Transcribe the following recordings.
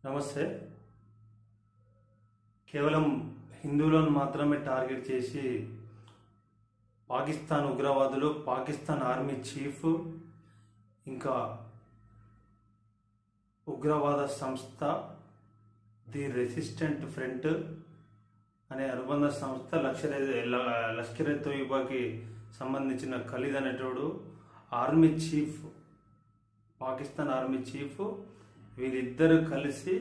నమస్తే. కేవలం హిందువులను మాత్రమే టార్గెట్ చేసి పాకిస్తాన్ ఉగ్రవాదులు, పాకిస్తాన్ ఆర్మీ చీఫ్, ఇంకా ఉగ్రవాద సంస్థ ది రెసిస్టెంట్ ఫ్రంట్ అనే అనుబంధ సంస్థ లష్కర్ ఎ తోయిబాకి సంబంధించిన ఖలీద్ అనేటోడు army chief, Pakistan army chief, వీరిద్దరు కలిసి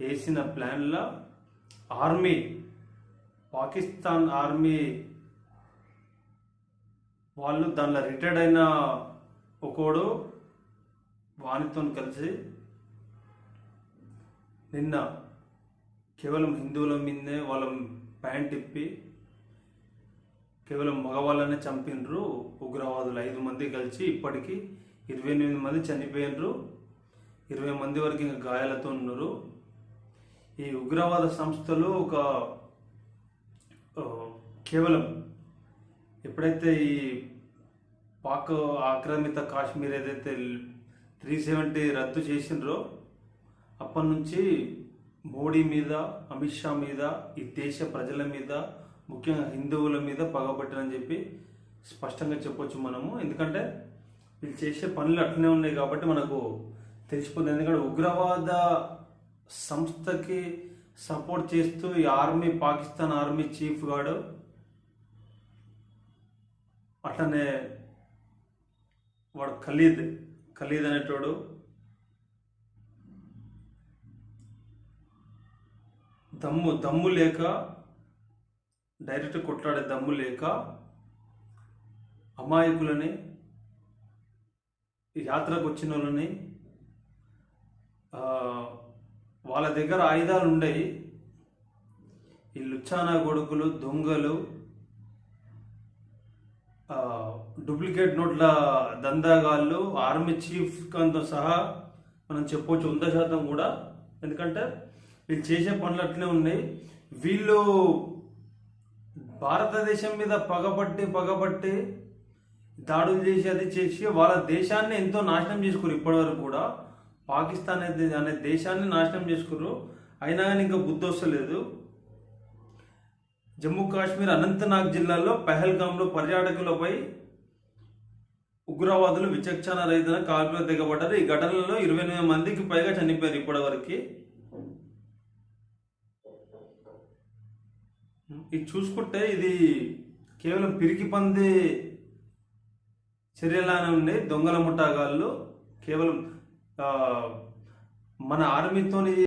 వేసిన ప్లాన్ల పాకిస్తాన్ ఆర్మీ వాళ్ళు దానిలో రిటైర్డ్ అయిన ఒకడు వానితో కలిసి నిన్న కేవలం హిందువుల మీదనే వాళ్ళ ప్యాంట్ ఇప్పి కేవలం మగవాళ్ళనే చంపినరు ఉగ్రవాదులు. 5 మంది కలిసి ఇప్పటికీ 28 మంది చనిపోయినరు, 20 మంది వరకు ఇంకా గాయాలతో ఉన్నారు. ఈ ఉగ్రవాద సంస్థలు కేవలం ఎప్పుడైతే ఈ పాక్ ఆక్రమిత కాశ్మీర్ ఏదైతే 370 రద్దు చేసినరో అప్పటి నుంచి మోడీ మీద, అమిత్ షా మీద, ఈ దేశ ప్రజల మీద, ముఖ్యంగా హిందువుల మీద పగబట్టినని చెప్పి స్పష్టంగా చెప్పొచ్చు మనము. ఎందుకంటే వీళ్ళు చేసే పనులు అట్లనే ఉన్నాయి కాబట్టి మనకు తెలిసిపోతుంది. ఎందుకంటే ఉగ్రవాద సంస్థకి సపోర్ట్ చేస్తూ ఈ పాకిస్తాన్ ఆర్మీ చీఫ్ గాడు, అట్లనే వాడు ఖలీద్ అనేటోడు దమ్ము లేక, డైరెక్ట్ కొట్లాడే దమ్ము లేక అమాయకులని, యాత్రకు వచ్చిన వాళ్ళని, వాళ్ళ దగ్గర ఆయుధాలు ఉండయి, ఈ లుచ్చానా కొడుకులు, దొంగలు, డూప్లికేట్ నోట్ల దందాగాళ్ళు, ఆర్మీ చీఫ్ కంతో సహా మనం చెప్పవచ్చు 100% కూడా. ఎందుకంటే వీళ్ళు చేసే పనులు అట్లనే ఉన్నాయి. వీళ్ళు భారతదేశం మీద పగబట్టి దాడులు చేసి అది చేసి వాళ్ళ దేశాన్ని ఎంతో నాశనం చేసుకున్నారు. ఇప్పటివరకు కూడా పాకిస్తాన్ అనే దేశాన్ని నాశనం చేసుకున్నారు. అయినా కానీ ఇంకా బుద్ధి వస్తలేదు. జమ్మూ కాశ్మీర్ అనంతనాగ్ జిల్లాలో పెహల్గాంలో పర్యాటకులపై ఉగ్రవాదులు విచక్షణ రహిత కాల్పులు దిగబడ్డారు. ఈ ఘటనలో 28 మందికి పైగా చనిపోయారు ఇప్పటివరకు. ఇది చూసుకుంటే ఇది కేవలం పిరికి పంది చర్యలానే ఉండే దొంగల ముఠాగాళ్ళు కేవలం మన ఆర్మీతోని